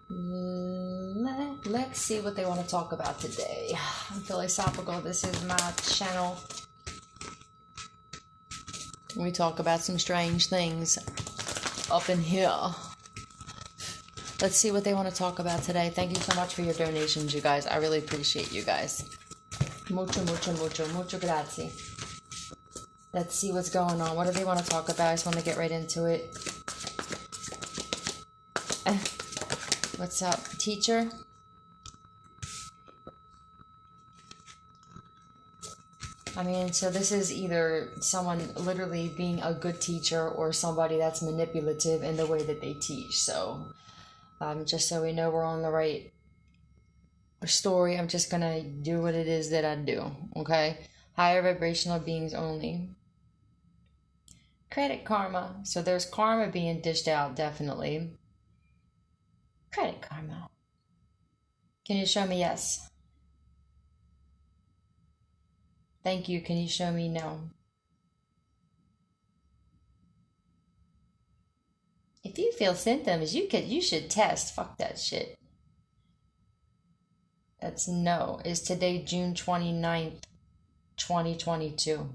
Let's see what they want to talk about today. I'm philosophical. This is my channel. We talk about some strange things up in here. Let's see what they want to talk about today. Thank you so much for your donations, you guys. I really appreciate you guys. Mucho, mucho, mucho, mucho grazie. Let's see what's going on. What do they want to talk about? I just want to get right into it. What's up, teacher? I mean, so this is either someone literally being a good teacher or somebody that's manipulative in the way that they teach. So, just so we know we're on the right story, I'm just gonna do what it is that I do, okay? Higher vibrational beings only. Credit karma. So there's karma being dished out, definitely. Credit karma. Can you show me yes? Thank you. Can you show me no? If you feel symptoms, you should test. Fuck that shit. That's no. Is today June 29th, 2022?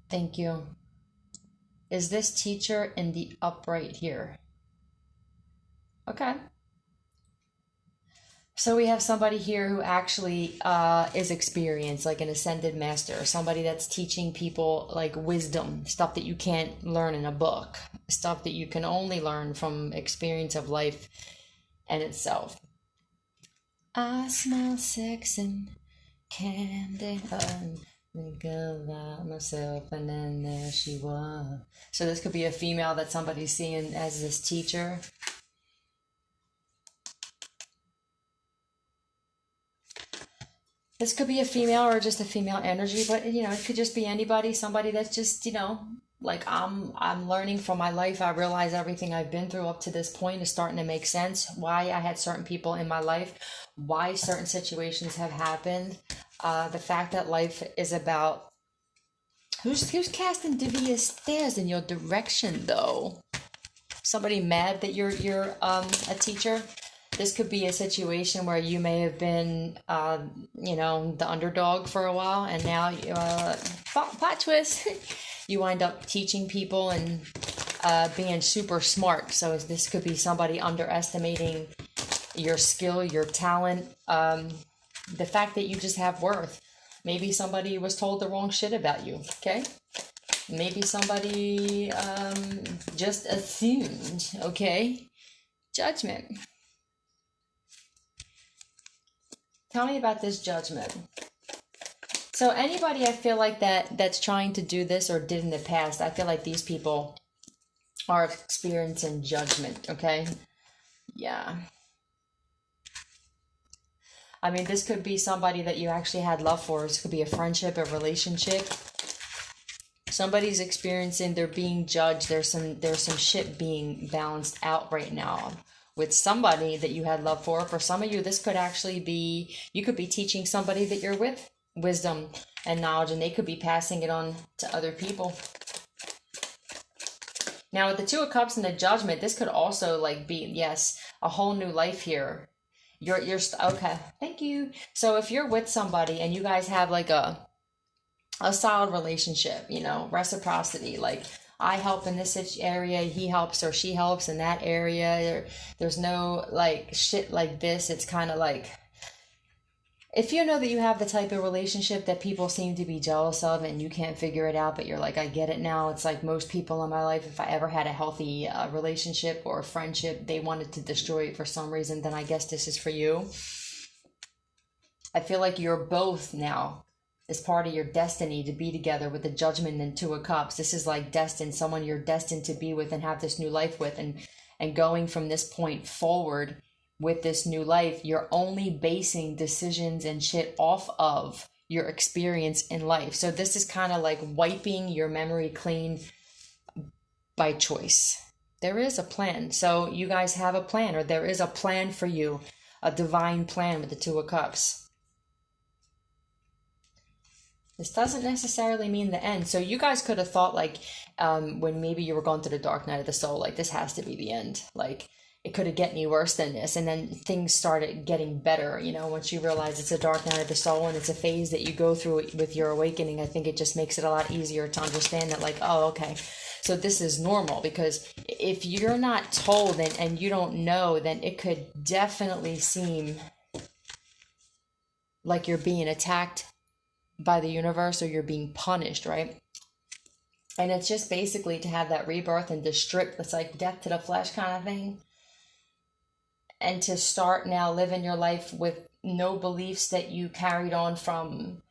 Thank you. Is this teacher in the upright here? Okay. So we have somebody here who actually is experienced, like an ascended master, somebody that's teaching people like wisdom, stuff that you can't learn in a book, stuff that you can only learn from experience of life and itself. I smell sex and candy. Think about myself, and then there she was. So this could be a female that somebody's seeing as this teacher. This could be a female or just a female energy, but you know, it could just be anybody, somebody that's just, you know, like I'm learning from my life. I realize everything I've been through up to this point is starting to make sense. Why I had certain people in my life, why certain situations have happened. The fact that life is about who's casting devious stares in your direction though. Somebody mad that you're a teacher. This could be a situation where you may have been, you know, the underdog for a while, and now, plot twist, you wind up teaching people and being super smart. So this could be somebody underestimating your skill, your talent, the fact that you just have worth. Maybe somebody was told the wrong shit about you, okay? Maybe somebody just assumed, okay? Judgment. Tell me about this judgment. So anybody I feel like that's trying to do this or did in the past, I feel like these people are experiencing judgment, okay? Yeah. I mean, this could be somebody that you actually had love for. This could be a friendship, a relationship. Somebody's experiencing, they're being judged. There's some shit being balanced out right now with somebody that you had love for. For some of you, this could actually be, you could be teaching somebody that you're with wisdom and knowledge, and they could be passing it on to other people. Now, with the Two of Cups and the Judgment, this could also like be, yes, a whole new life here. You're okay. Thank you. So if you're with somebody and you guys have like a solid relationship, you know, reciprocity, like I help in this area, he helps or she helps in that area. There's no like shit like this. It's kind of like, if you know that you have the type of relationship that people seem to be jealous of and you can't figure it out, but you're like, I get it now. It's like most people in my life, if I ever had a healthy relationship or a friendship, they wanted to destroy it for some reason, then I guess this is for you. I feel like you're both now. It's part of your destiny to be together with the Judgment and Two of Cups. This is like destined, someone you're destined to be with and have this new life with. And going from this point forward with this new life, you're only basing decisions and shit off of your experience in life. So this is kind of like wiping your memory clean by choice. There is a plan. So you guys have a plan, or there is a plan for you, a divine plan with the Two of Cups. This doesn't necessarily mean the end. So you guys could have thought like when maybe you were going through the dark night of the soul, like this has to be the end. Like it could have get any worse than this. And then things started getting better, you know, once you realize it's a dark night of the soul and it's a phase that you go through with your awakening. I think it just makes it a lot easier to understand that like, oh, okay, so this is normal. Because if you're not told and you don't know, then it could definitely seem like you're being attacked by the universe or you're being punished, right? And it's just basically to have that rebirth and to strip, it's like death to the flesh kind of thing. And to start now living your life with no beliefs that you carried on from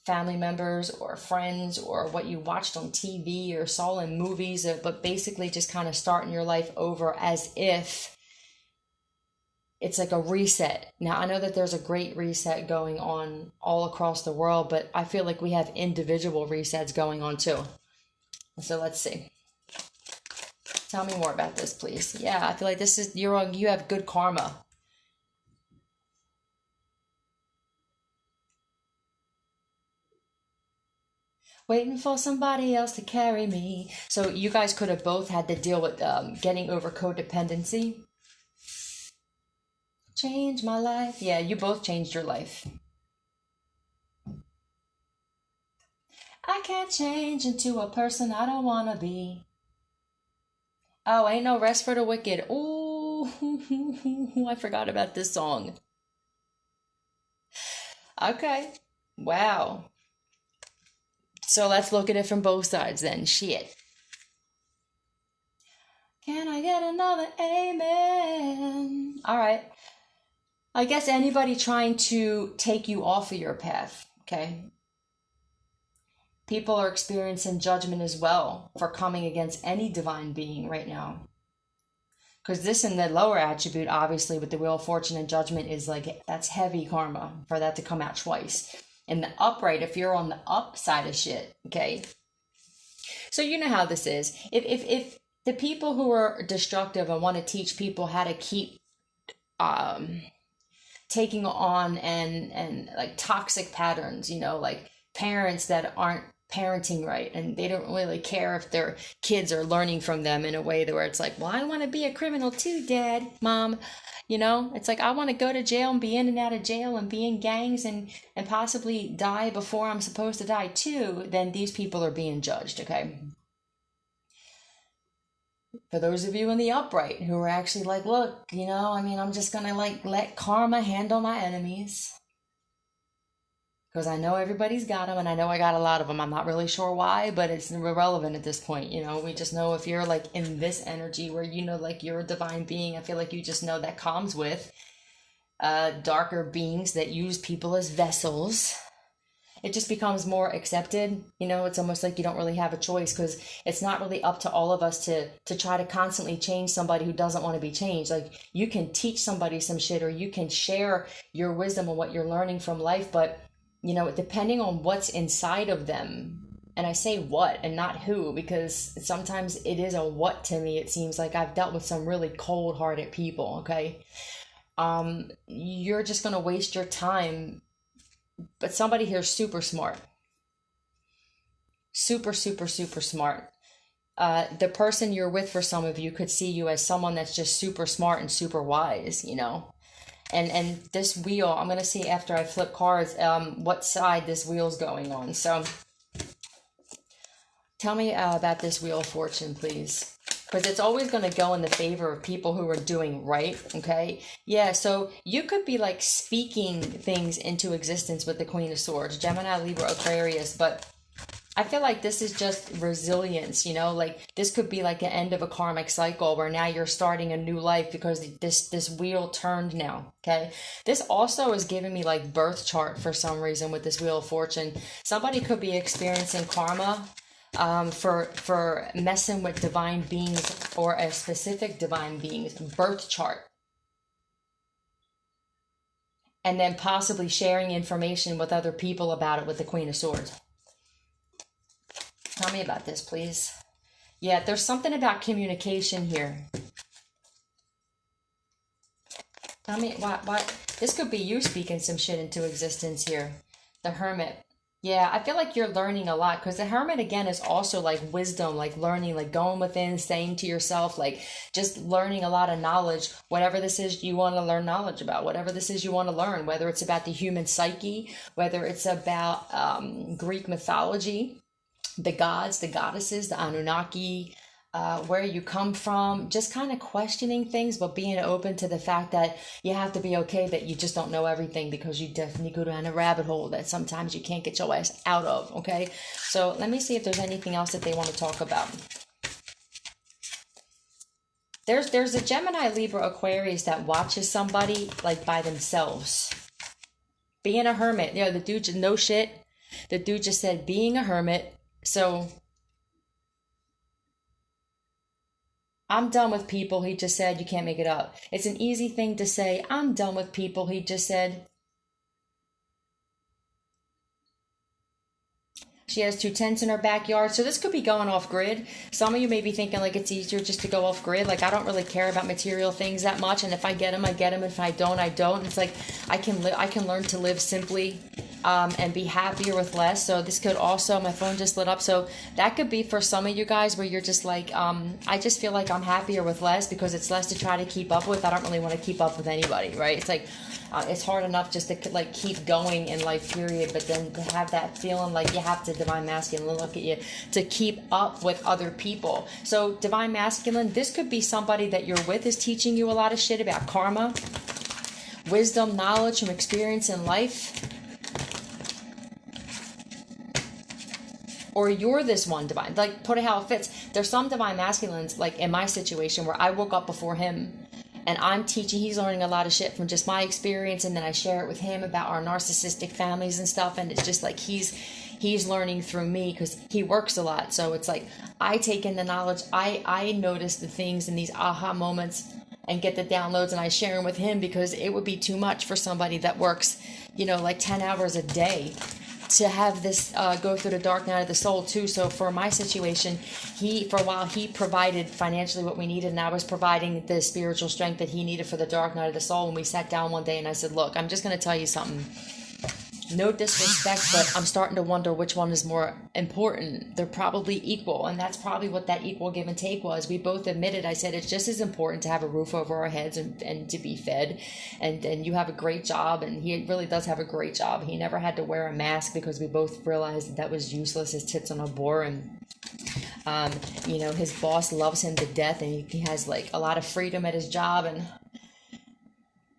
family members or friends or what you watched on TV or saw in movies, but basically just kind of starting your life over as if it's like a reset. Now, I know that there's a great reset going on all across the world, but I feel like we have individual resets going on too. So let's see. Tell me more about this, please. Yeah, I feel like this is, you have good karma. Waiting for somebody else to carry me. So you guys could have both had to deal with getting over codependency. Change my life. Yeah, you both changed your life. I can't change into a person I don't want to be. Oh, ain't no rest for the wicked. Ooh, I forgot about this song. Okay. Wow. So let's look at it from both sides then. Shit. Can I get another amen? All right. I guess anybody trying to take you off of your path, okay? People are experiencing judgment as well for coming against any divine being right now. Because this in the lower attribute, obviously, with the Wheel of Fortune and Judgment is like, that's heavy karma for that to come out twice. In the upright, if you're on the upside of shit, okay? So you know how this is. If the people who are destructive and want to teach people how to keep taking on and like toxic patterns, you know, like parents that aren't parenting right and they don't really care if their kids are learning from them in a way that where it's like, well, I want to be a criminal too, dad, mom, you know, it's like I want to go to jail and be in and out of jail and be in gangs and possibly die before I'm supposed to die too. Then these people are being judged. Okay, for those of you in the upright who are actually like, look, you know, I mean, I'm just gonna like let karma handle my enemies. Because I know everybody's got them, and I know I got a lot of them. I'm not really sure why, but it's irrelevant at this point. You know, we just know if you're like in this energy where you know, like you're a divine being, I feel like you just know that comes with darker beings that use people as vessels. It just becomes more accepted. You know, it's almost like you don't really have a choice because it's not really up to all of us to try to constantly change somebody who doesn't want to be changed. Like you can teach somebody some shit or you can share your wisdom and what you're learning from life, but you know, depending on what's inside of them, and I say what and not who, because sometimes it is a what to me. It seems like I've dealt with some really cold-hearted people, okay? You're just going to waste your time, but somebody here is super smart. Super, super, super smart. The person you're with for some of you could see you as someone that's just super smart and super wise, you know? And this wheel, I'm going to see after I flip cards what side this wheel's going on. So tell me about this Wheel of Fortune, please. Because it's always going to go in the favor of people who are doing right, okay? Yeah, so you could be like speaking things into existence with the Queen of Swords, Gemini, Libra, Aquarius, but I feel like this is just resilience, you know, like this could be like the end of a karmic cycle where now you're starting a new life because this wheel turned now, okay? This also is giving me like birth chart for some reason with this Wheel of Fortune. Somebody could be experiencing karma for messing with divine beings or a specific divine being's birth chart. And then possibly sharing information with other people about it with the Queen of Swords. Tell me about this, please. Yeah, there's something about communication here. Tell me, why? This could be you speaking some shit into existence here. The Hermit. Yeah, I feel like you're learning a lot because the hermit again is also like wisdom, like learning, like going within, saying to yourself, like just learning a lot of knowledge, whatever this is you want to learn knowledge about, whatever this is you want to learn, whether it's about the human psyche, whether it's about Greek mythology, the gods, the goddesses, the Anunnaki, where you come from, just kind of questioning things, but being open to the fact that you have to be okay that you just don't know everything because you definitely go down a rabbit hole that sometimes you can't get your ass out of. Okay, so let me see if there's anything else that they want to talk about. There's a Gemini, Libra, Aquarius that watches somebody like by themselves. Being a hermit, you know, the dude just no shit. The dude just said being a hermit. So I'm done with people. He just said you can't make it up. It's an easy thing to say. I'm done with people. He just said she has two tents in her backyard. So this could be going off grid. Some of you may be thinking like it's easier just to go off grid. Like I don't really care about material things that much. And if I get them, I get them. If I don't, I don't. It's like I can learn to live simply and be happier with less. So this could also, my phone just lit up. So that could be for some of you guys where you're just like, I just feel like I'm happier with less because it's less to try to keep up with. I don't really want to keep up with anybody, right? It's like, it's hard enough just to like keep going in life, period. But then to have that feeling like you have to divine masculine look at you to keep up with other people. So divine masculine, this could be somebody that you're with is teaching you a lot of shit about karma, wisdom, knowledge from experience in life. Or you're this one divine, like put it how it fits. There's some divine masculines, like in my situation, where I woke up before him and I'm teaching, he's learning a lot of shit from just my experience, and then I share it with him about our narcissistic families and stuff, and it's just like he's learning through me because he works a lot. So it's like I take in the knowledge, I notice the things in these aha moments and get the downloads, and I share them with him because it would be too much for somebody that works, you know, like 10 hours a day to have this go through the dark night of the soul too. So for my situation, for a while he provided financially what we needed, and I was providing the spiritual strength that he needed for the dark night of the soul. And we sat down one day and I said, look, I'm just going to tell you something. No disrespect, but I'm starting to wonder which one is more important. They're probably equal, and that's probably what that equal give and take was. We both admitted, I said, it's just as important to have a roof over our heads and to be fed, and you have a great job, and he really does have a great job. He never had to wear a mask because we both realized that was useless. His tits on a bore, and you know, his boss loves him to death, and he has like a lot of freedom at his job, and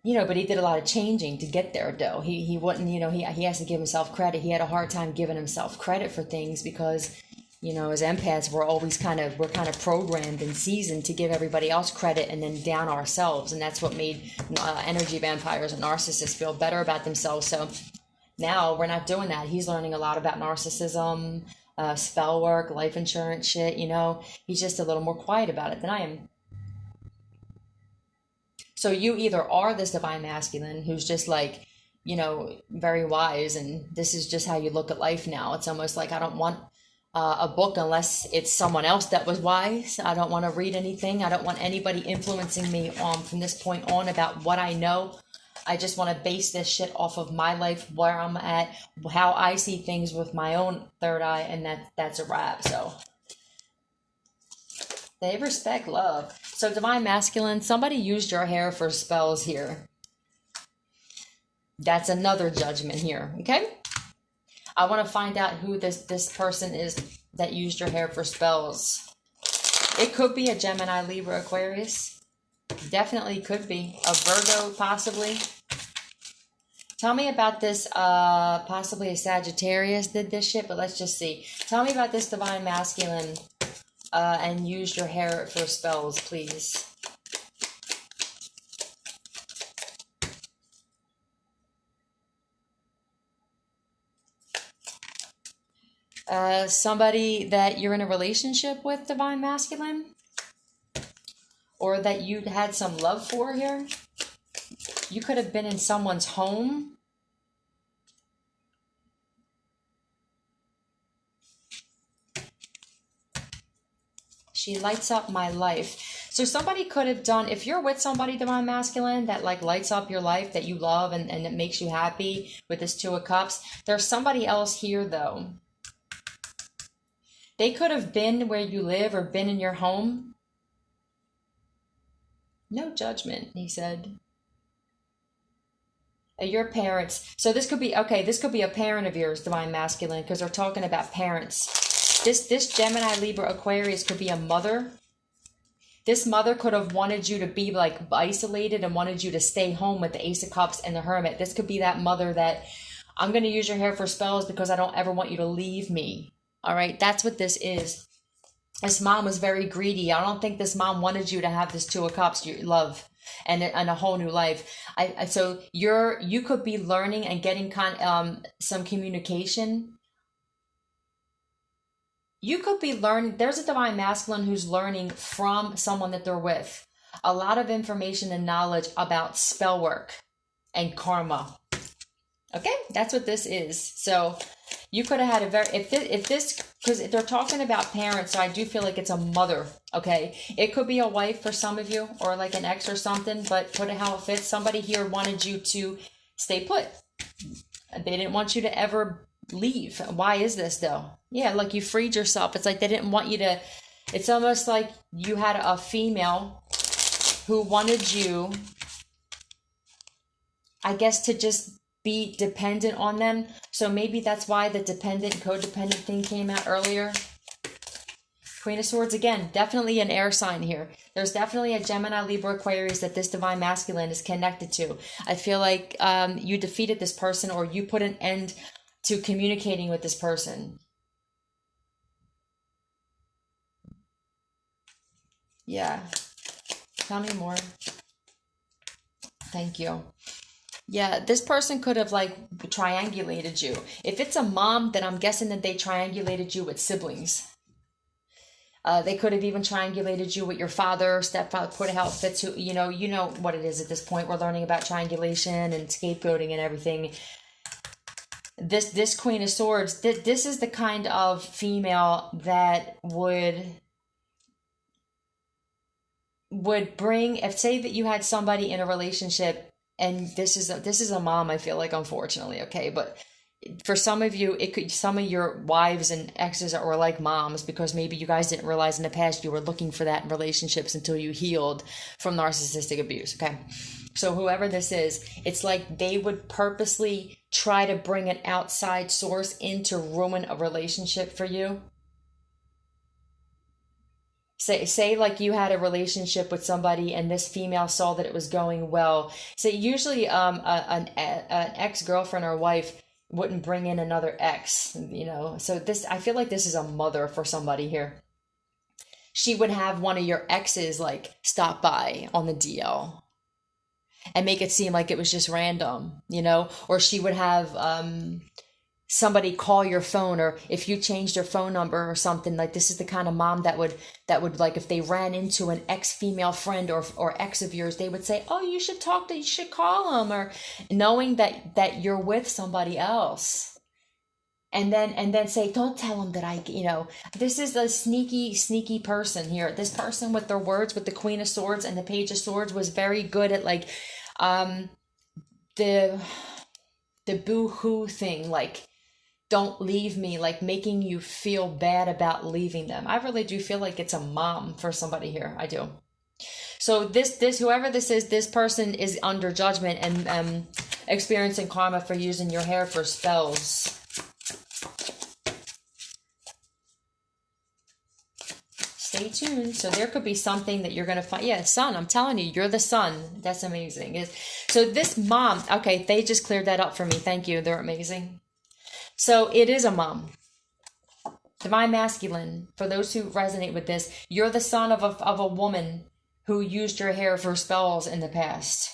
you know, but he did a lot of changing to get there, though. He wouldn't, you know, he has to give himself credit. He had a hard time giving himself credit for things because, you know, as empaths, we're kind of programmed and seasoned to give everybody else credit and then down ourselves. And that's what made energy vampires and narcissists feel better about themselves. So now we're not doing that. He's learning a lot about narcissism, spell work, life insurance shit, you know. He's just a little more quiet about it than I am. So you either are this divine masculine who's just like, you know, very wise, and this is just how you look at life now. It's almost like I don't want a book unless it's someone else that was wise. I don't want to read anything. I don't want anybody influencing me from this point on about what I know. I just want to base this shit off of my life, where I'm at, how I see things with my own third eye, and that's a wrap. So they respect love. So divine masculine, somebody used your hair for spells here. That's another judgment here, okay? I want to find out who this person is that used your hair for spells. It could be a Gemini, Libra, Aquarius. Definitely could be. A Virgo, possibly. Tell me about this, possibly a Sagittarius did this shit, but let's just see. Tell me about this divine masculine and used your hair for spells, please. Somebody that you're in a relationship with, divine masculine, or that you had some love for here. You could have been in someone's home. She lights up my life. So somebody could have done, if you're with somebody, divine masculine, that like lights up your life, that you love and it makes you happy with this Two of Cups, there's somebody else here though. They could have been where you live or been in your home. No judgment, he said. Your parents. So this could be, okay, this could be a parent of yours, divine masculine, because they're talking about parents. This Gemini, Libra, Aquarius could be a mother. This mother could have wanted you to be like isolated and wanted you to stay home with the Ace of Cups and the Hermit. This could be that mother that, I'm going to use your hair for spells because I don't ever want you to leave me. All right, that's what this is. This mom was very greedy. I don't think this mom wanted you to have this Two of Cups, your love, and a whole new life. So you could be learning and getting some communication. You could be learning. There's a divine masculine who's learning from someone that they're with. A lot of information and knowledge about spell work and karma. Okay, that's what this is. So you could have had a very, if this, because they're talking about parents, so I do feel like it's a mother, okay? It could be a wife for some of you, or like an ex or something, but put it how it fits. Somebody here wanted you to stay put. They didn't want you to ever leave. Why is this though? Yeah, like you freed yourself. It's like they didn't want you to, it's almost like you had a female who wanted you, I guess, to just be dependent on them. So maybe that's why the dependent, codependent thing came out earlier. Queen of Swords, again, definitely an air sign here. There's definitely a Gemini, Libra, Aquarius that this divine masculine is connected to. I feel like you defeated this person, or you put an end to communicating with this person. Yeah. Tell me more. Thank you. Yeah, this person could have like triangulated you. If it's a mom, then I'm guessing that they triangulated you with siblings. They could have even triangulated you with your father, stepfather, put how it fits. You know what it is at this point. We're learning about triangulation and scapegoating and everything. This Queen of Swords, this is the kind of female that would bring, if say that you had somebody in a relationship, and this is a mom, I feel like, unfortunately, okay, but for some of you, it could, some of your wives and exes are like moms, because maybe you guys didn't realize in the past you were looking for that in relationships until you healed from narcissistic abuse, okay? So whoever this is, it's like they would purposely try to bring an outside source in to ruin a relationship for you. Say like you had a relationship with somebody and this female saw that it was going well. So usually an ex-girlfriend or wife wouldn't bring in another ex, you know. So this, I feel like this is a mother for somebody here. She would have one of your exes like stop by on the DL and make it seem like it was just random, you know, or she would have somebody call your phone, or if you changed your phone number or something. Like this is the kind of mom that would like, if they ran into an ex-female friend or ex of yours, they would say, oh, you should you should call him, or knowing that you're with somebody else. And then say, don't tell him that this is a sneaky person here. This person with their words, with the Queen of Swords and the Page of Swords, was very good at like, the boo-hoo thing, like, don't leave me, like making you feel bad about leaving them. I really do feel like it's a mom for somebody here. I do. So this whoever this is, this person is under judgment and experiencing karma for using your hair for spells. Stay tuned. So there could be something that you're going to find. Yeah, sun. I'm telling you, you're the sun. That's amazing. So this mom, okay, they just cleared that up for me. Thank you. They're amazing. So it is a mom. Divine masculine. For those who resonate with this, you're the son of a woman who used your hair for spells in the past.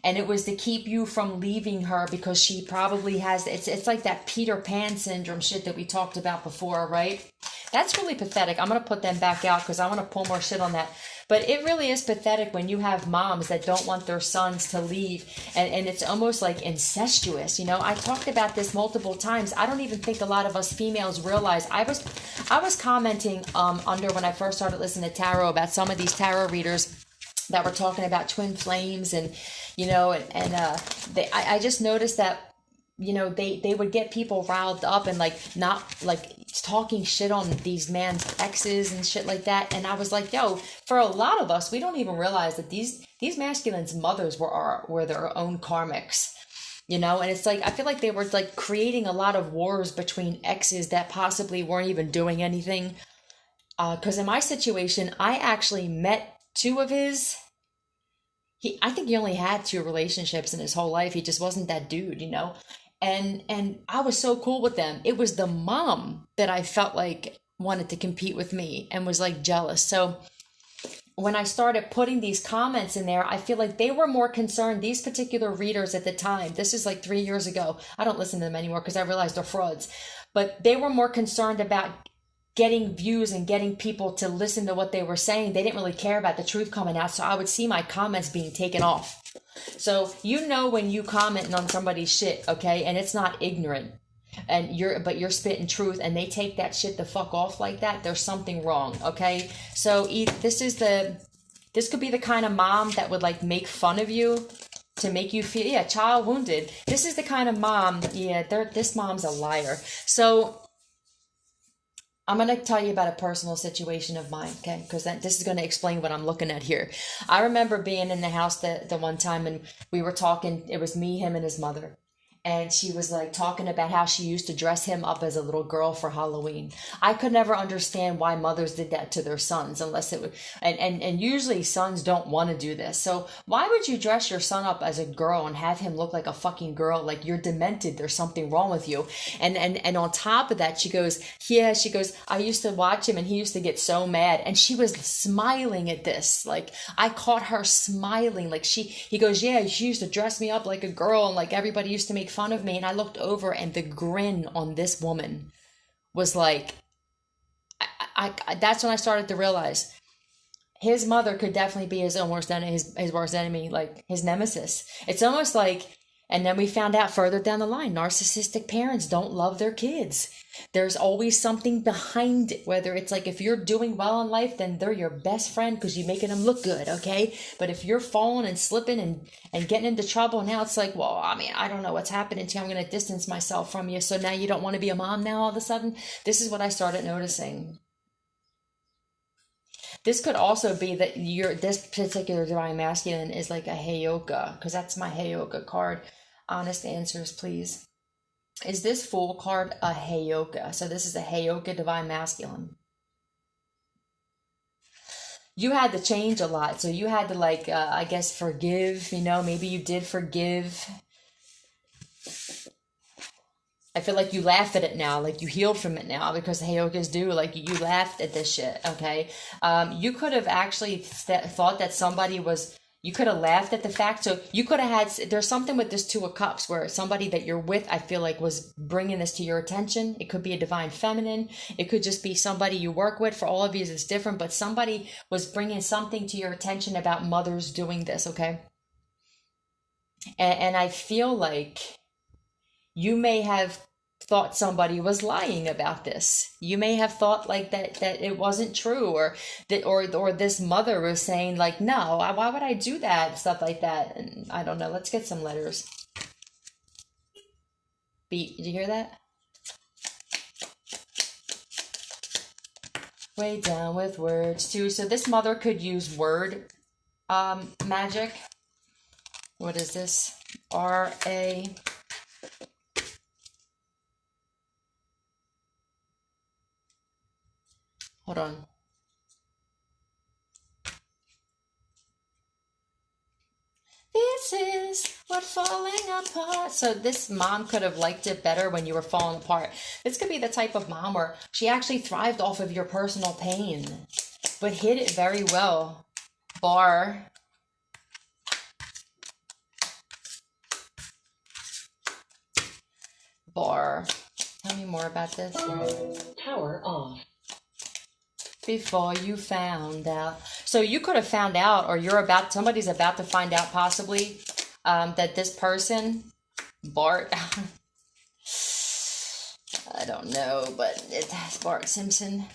And it was to keep you from leaving her, because she probably has, it's like that Peter Pan syndrome shit that we talked about before, right? That's really pathetic. I'm going to put them back out because I want to pull more shit on that. But it really is pathetic when you have moms that don't want their sons to leave. And it's almost like incestuous. You know, I talked about this multiple times. I don't even think a lot of us females realize. I was commenting under when I first started listening to tarot about some of these tarot readers that were talking about twin flames and, you know, I just noticed that, you know, they would get people riled up and like not like talking shit on these man's exes and shit like that. And I was like, yo, for a lot of us, we don't even realize that these masculines' mothers were their own karmics, you know. And it's like I feel like they were like creating a lot of wars between exes that possibly weren't even doing anything. Because in my situation, I actually met two of his. I think he only had 2 relationships in his whole life. He just wasn't that dude, you know. And I was so cool with them. It was the mom that I felt like wanted to compete with me and was like jealous. So when I started putting these comments in there, I feel like they were more concerned. These particular readers at the time, this is like 3 years ago. I don't listen to them anymore because I realized they're frauds. But they were more concerned about getting views and getting people to listen to what they were saying. They didn't really care about the truth coming out. So I would see my comments being taken off. So you know when you comment on somebody's shit, okay, and it's not ignorant, and you're spitting truth, and they take that shit the fuck off like that, there's something wrong, okay? So this could be the kind of mom that would like make fun of you to make you feel, yeah, child wounded. This is the kind of mom, yeah, this mom's a liar. So I'm going to tell you about a personal situation of mine, okay? Because this is going to explain what I'm looking at here. I remember being in the house the one time and we were talking. It was me, him, and his mother. And she was like talking about how she used to dress him up as a little girl for Halloween. I could never understand why mothers did that to their sons unless it would, and usually sons don't want to do this. So why would you dress your son up as a girl and have him look like a fucking girl? Like you're demented. There's something wrong with you. And on top of that, she goes, I used to watch him and he used to get so mad. And she was smiling at this. Like I caught her smiling. Like he goes, yeah, she used to dress me up like a girl and like everybody used to make fun of me. And I looked over and the grin on this woman was like, I that's when I started to realize his mother could definitely be his own worst enemy, his worst enemy, like his nemesis. It's almost like, and then we found out further down the line, narcissistic parents don't love their kids. There's always something behind it, whether it's like if you're doing well in life, then they're your best friend because you're making them look good, okay? But if you're falling and slipping and getting into trouble, now it's like, well, I mean, I don't know what's happening to you. I'm going to distance myself from you. So now you don't want to be a mom now all of a sudden? This is what I started noticing. This could also be that this particular divine masculine is like a Heyoka, because that's my Heyoka card. Honest answers, please. Is this Fool card a Heyoka? So this is a Heyoka divine masculine. You had to change a lot. So you had to like, I guess, forgive, you know, maybe you did forgive. I feel like you laugh at it now, like you healed from it now because Heyokas do, like you laughed at this shit, okay? You could have actually thought that somebody was, you could have laughed at the fact. So you could have had, there's something with this 2 of Cups where somebody that you're with, I feel like was bringing this to your attention. It could be a divine feminine. It could just be somebody you work with. For all of you, it's different, but somebody was bringing something to your attention about mothers doing this, okay? And I feel like you may have thought somebody was lying about this. You may have thought like that it wasn't true, or that or this mother was saying like, no, why would I do that? Stuff like that. And I don't know. Let's get some letters. Beat, did you hear that? Way down with words too. So this mother could use word magic. What is this? R-A. Hold on. This is what falling apart. So this mom could have liked it better when you were falling apart. This could be the type of mom where she actually thrived off of your personal pain, but hid it very well. Bar. Tell me more about this. Power off. before you found out. So you could have found out, or somebody's about to find out possibly, that this person, Bart, I don't know, but it's Bart Simpson.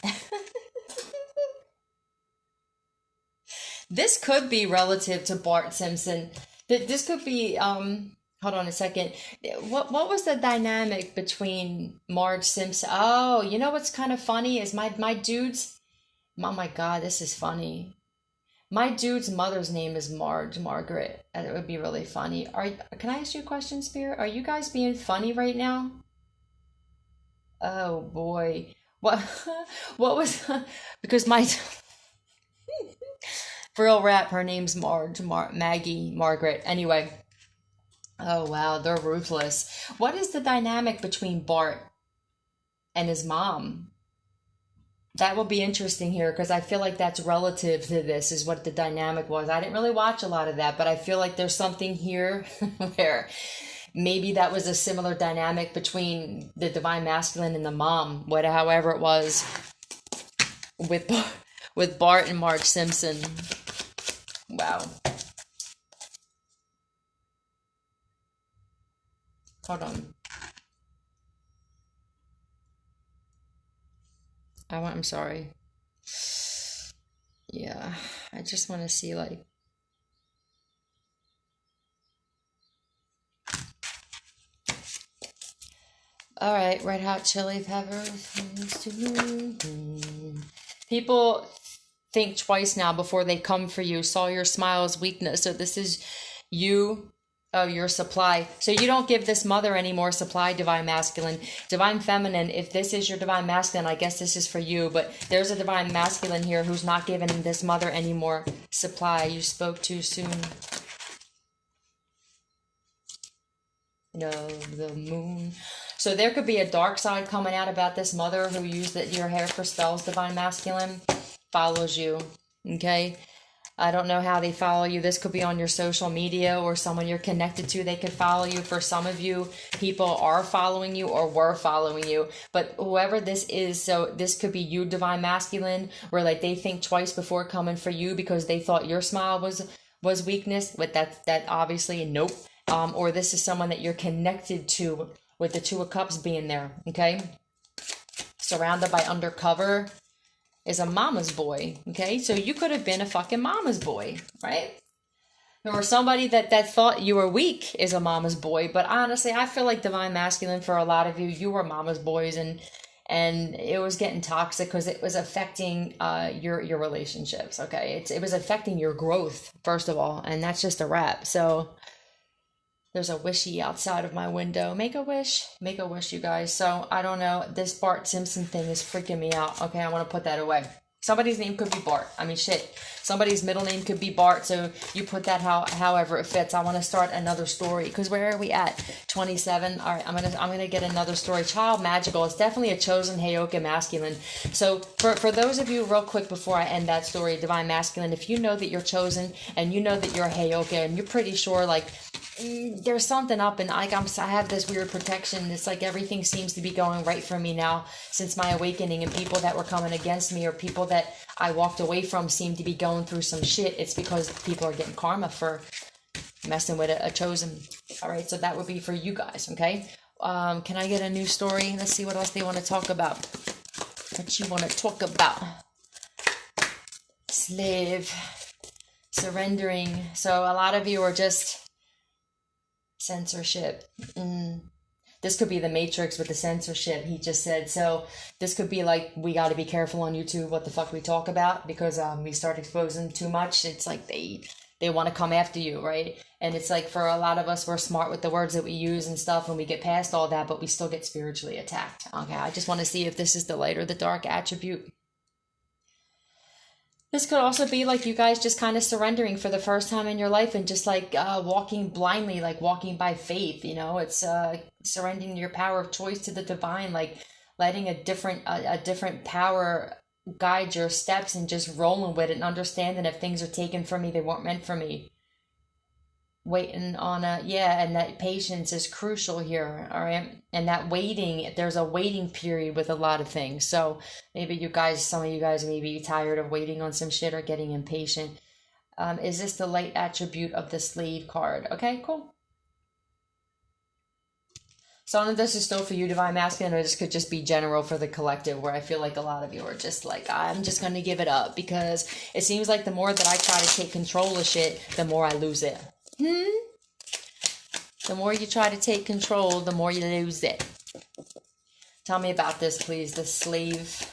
This could be relative to Bart Simpson. This could be, hold on a second. What was the dynamic between Marge Simpson? Oh, you know what's kind of funny is my dude's, oh my God, this is funny. My dude's mother's name is Margaret. And it would be really funny. Can I ask you a question, Spirit? Are you guys being funny right now? Oh boy. What what was because my for real rap, her name's Maggie Margaret. Anyway, oh wow, they're ruthless. What is the dynamic between Bart and his mom? That will be interesting here because I feel like that's relative to this is what the dynamic was. I didn't really watch a lot of that, but I feel like there's something here where maybe that was a similar dynamic between the divine masculine and the mom, however it was with with Bart and Marge Simpson. Wow. Hold on. I'm sorry. Yeah, I just want to see like. All right, red hot chili peppers. People think twice now before they come for you. Saw your smile as weakness. So this is you. Oh, your supply. So you don't give this mother any more supply, divine masculine. Divine feminine, if this is your divine masculine, I guess this is for you. But there's a divine masculine here who's not giving this mother any more supply. You spoke too soon. No, the moon. So there could be a dark side coming out about this mother who used your hair for spells, divine masculine, follows you, okay? I don't know how they follow you. This could be on your social media or someone you're connected to. They could follow you. For some of you, people are following you or were following you. But whoever this is, so this could be you, divine masculine, where like they think twice before coming for you because they thought your smile was weakness. But that obviously nope. Or this is someone that you're connected to with the Two of Cups being there, okay? Surrounded by undercover is a mama's boy, okay? So you could have been a fucking mama's boy, right? Or somebody that thought you were weak is a mama's boy. But honestly, I feel like divine masculine for a lot of you were mama's boys, and it was getting toxic because it was affecting your relationships, okay? It was affecting your growth, first of all, and that's just a wrap. So there's a wishy outside of my window. Make a wish, you guys. So I don't know. This Bart Simpson thing is freaking me out. Okay, I want to put that away. Somebody's name could be Bart. I mean, shit. Somebody's middle name could be Bart. So you put that however it fits. I want to start another story because where are we at? 27. All right, I'm gonna get another story. Child magical. It's definitely a chosen Heyoka masculine. So for those of you, real quick before I end that story, divine masculine, if you know that you're chosen and you know that you're a Heyoka and you're pretty sure like there's something up and I have this weird protection. It's like everything seems to be going right for me now since my awakening, and people that were coming against me or people that I walked away from seem to be going through some shit. It's because people are getting karma for messing with a chosen. All right, so that would be for you guys, okay? Can I get a new story? Let's see what else they want to talk about. What you want to talk about? Slave. Surrendering. So a lot of you are just censorship. This could be the Matrix with the censorship he just said. So this could be like, we got to be careful on YouTube what the fuck we talk about because we start exposing too much. It's like they want to come after you, right? And it's like for a lot of us, we're smart with the words that we use and stuff and we get past all that, but we still get spiritually attacked. Okay, I just want to see if this is the light or the dark attribute. This could also be like you guys just kind of surrendering for the first time in your life and just like walking blindly, like walking by faith, you know, it's surrendering your power of choice to the divine, like letting a different power guide your steps and just rolling with it and understanding if things are taken from me, they weren't meant for me. waiting on a, yeah, and that patience is crucial here, all right? And that waiting, there's a waiting period with a lot of things. So maybe you guys, some of you guys may be tired of waiting on some shit or getting impatient. Is this the light attribute of the slave card? Okay, cool. Some of this is still for you, Divine Masculine, or this could just be general for the collective, where I feel like a lot of you are just like, I'm just going to give it up, because it seems like the more that I try to take control of shit, the more I lose it. The more you try to take control, the more you lose it. Tell me about this, please. The slave.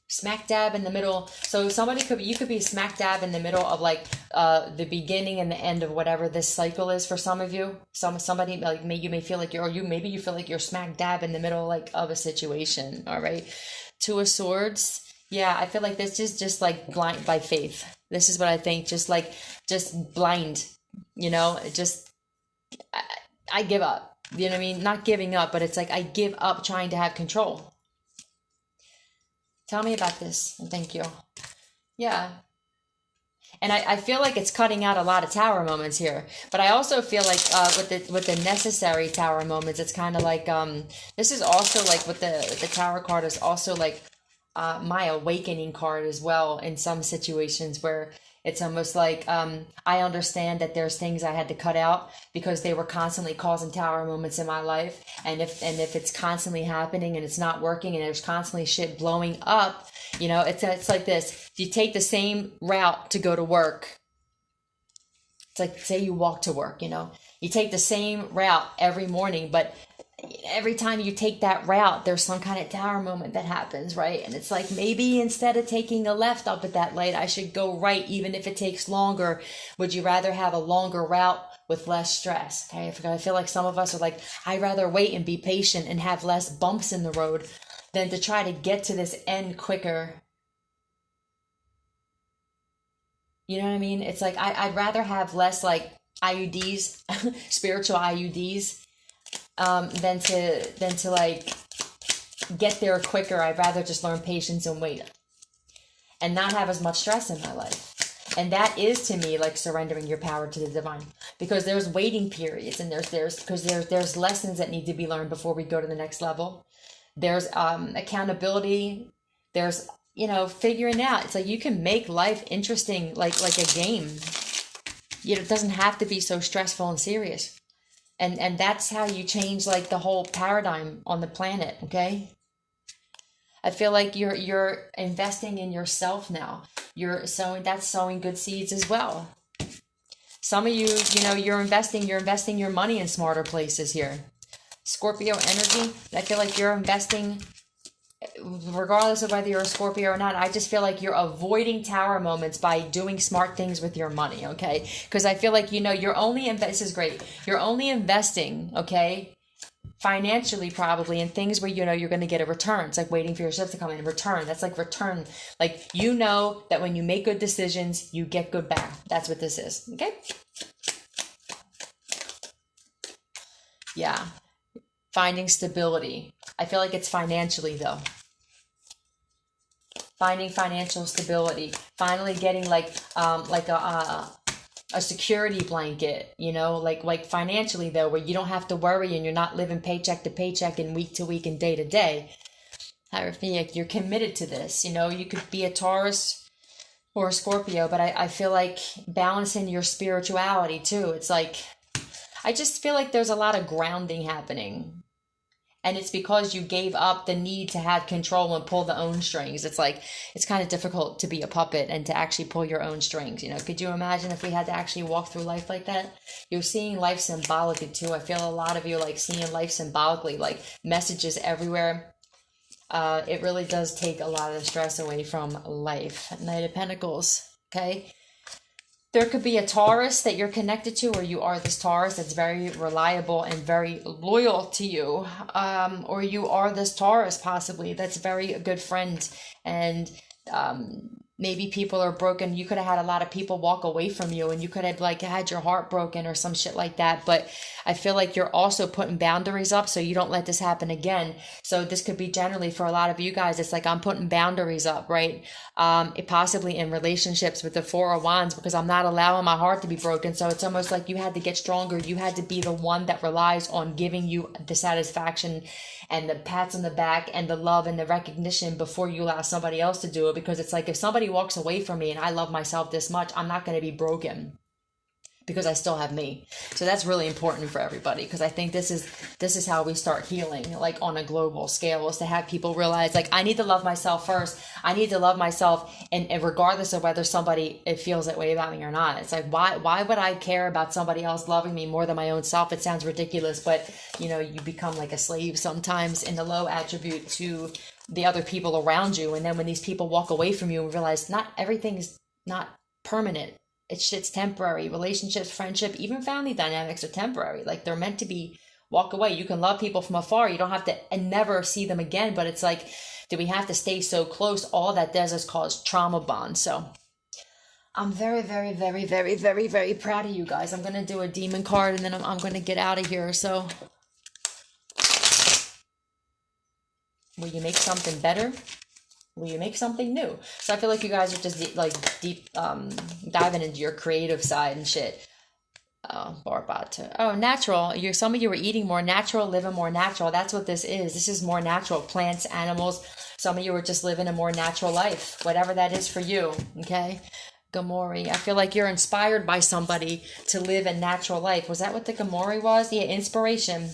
Smack dab in the middle. So somebody could be, you could be smack dab in the middle of like the beginning and the end of whatever this cycle is for some of you. Somebody like you may feel like maybe you feel like you're smack dab in the middle like of a situation. All right. Two of Swords. Yeah, I feel like this is just like blind by faith. This is what I think. Just blind, just I give up. You know what I mean? Not giving up, but it's like I give up trying to have control. Tell me about this. Thank you. Yeah. And I feel like it's cutting out a lot of tower moments here. But I also feel like with the necessary tower moments, it's kind of like this is also like with the tower card is also like my awakening card as well in some situations where it's almost like I understand that there's things I had to cut out because they were constantly causing tower moments in my life. And if it's constantly happening and it's not working and there's constantly shit blowing up, it's like this. You take the same route to go to work. It's like, say you walk to work, you take the same route every morning, but every time you take that route, there's some kind of tower moment that happens, right? And it's like, maybe instead of taking a left up at that light, I should go right, even if it takes longer. Would you rather have a longer route with less stress? Okay, I feel like some of us are like, I'd rather wait and be patient and have less bumps in the road than to try to get to this end quicker. You know what I mean? It's like, I'd rather have less like IUDs, spiritual IUDs, than to like get there quicker. I'd rather just learn patience and wait and not have as much stress in my life. And that is to me like surrendering your power to the divine, because there's waiting periods and there's lessons that need to be learned before we go to the next level. There's accountability. There's figuring out. It's like you can make life interesting like a game. It doesn't have to be so stressful and serious. And that's how you change like the whole paradigm on the planet, okay? I feel like you're investing in yourself now. You're sowing good seeds as well. Some of you, you're investing your money in smarter places here. Scorpio energy, I feel like you're investing, regardless of whether you're a Scorpio or not. I just feel like you're avoiding tower moments by doing smart things with your money, okay? Because I feel like, you're only, this is great. You're only investing, okay, financially probably in things where, you're going to get a return. It's like waiting for your shift to come in. Return. That's like return. Like, that when you make good decisions, you get good back. That's what this is, okay? Yeah. Finding stability. I feel like it's financially though. Finding financial stability. Finally getting like a security blanket, like financially though, where you don't have to worry and you're not living paycheck to paycheck and week to week and day to day. I feel like you're committed to this. You could be a Taurus or a Scorpio, but I feel like balancing your spirituality too. It's like, I just feel like there's a lot of grounding happening. And it's because you gave up the need to have control and pull the own strings. It's like, it's kind of difficult to be a puppet and to actually pull your own strings. Could you imagine if we had to actually walk through life like that? You're seeing life symbolically too. I feel a lot of you like seeing life symbolically, like messages everywhere. It really does take a lot of the stress away from life. Knight of Pentacles, okay? There could be a Taurus that you're connected to, or you are this Taurus that's very reliable and very loyal to you. Or you are this Taurus possibly that's very a good friend and maybe people are broken. You could have had a lot of people walk away from you, and you could have like had your heart broken or some shit like that. But I feel like you're also putting boundaries up so you don't let this happen again. So this could be generally for a lot of you guys. It's like I'm putting boundaries up, right? It possibly in relationships with the Four of Wands, because I'm not allowing my heart to be broken. So it's almost like you had to get stronger. You had to be the one that relies on giving you the satisfaction and the pats on the back and the love and the recognition before you allow somebody else to do it. Because it's like, if somebody walks away from me and I love myself this much, I'm not going to be broken because I still have me. So that's really important for everybody, because I think this is how we start healing, like on a global scale, is to have people realize, like, I need to love myself first. I need to love myself, and regardless of whether somebody it feels that way about me or not. It's like, why would I care about somebody else loving me more than my own self? It sounds ridiculous, but you know, you become like a slave sometimes in the low attribute to the other people around you. And then when these people walk away from you and realize not everything's not permanent. It's temporary. Relationships, friendship, even family dynamics are temporary. Like, they're meant to be walk away. You can love people from afar. You don't have to and never see them again. But it's like, do we have to stay so close? All that does is cause trauma bonds. So I'm very, very, very, very, very, very proud of you guys. I'm going to do a demon card, and then I'm going to get out of here. So will you make something better? Will you make something new? So I feel like you guys are just deep diving into your creative side and shit. Barbata. Oh, natural. Some of you were eating more natural, living more natural. That's what this is. This is more natural. Plants, animals. Some of you are just living a more natural life, whatever that is for you. Okay. Gamori. I feel like you're inspired by somebody to live a natural life. Was that what the Gamori was? Yeah, inspiration.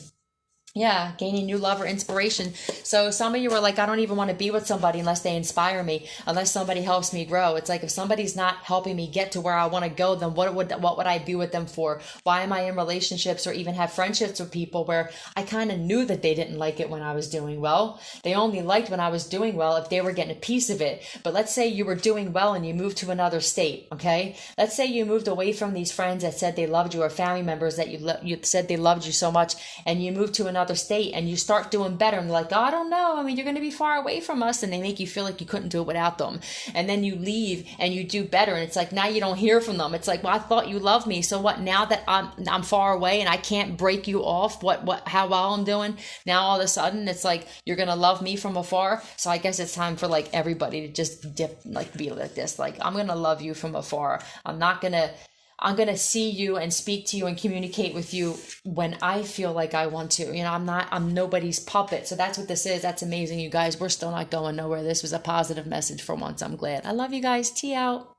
Yeah, gaining new love or inspiration. So some of you are like, I don't even want to be with somebody unless they inspire me, unless somebody helps me grow. It's like, if somebody's not helping me get to where I want to go, then what would I be with them for? Why am I in relationships or even have friendships with people where I kind of knew that they didn't like it when I was doing well? They only liked when I was doing well if they were getting a piece of it. But let's say you were doing well and you moved to another state, okay? Let's say you moved away from these friends that said they loved you, or family members that you said they loved you so much, and you moved to another state and you start doing better, and they're like, oh, I don't know, I mean, you're going to be far away from us, and they make you feel like you couldn't do it without them. And then you leave and you do better, and it's like, now you don't hear from them. It's like, well, I thought you loved me, so what? Now that I'm far away and I can't break you off how well I'm doing, now all of a sudden it's like you're going to love me from afar. So I guess it's time for like everybody to just be like this, like, I'm going to love you from afar. I'm going to see you and speak to you and communicate with you when I feel like I want to. You know, I'm nobody's puppet. So that's what this is. That's amazing, you guys. We're still not going nowhere. This was a positive message for once. I'm glad. I love you guys. Tea out.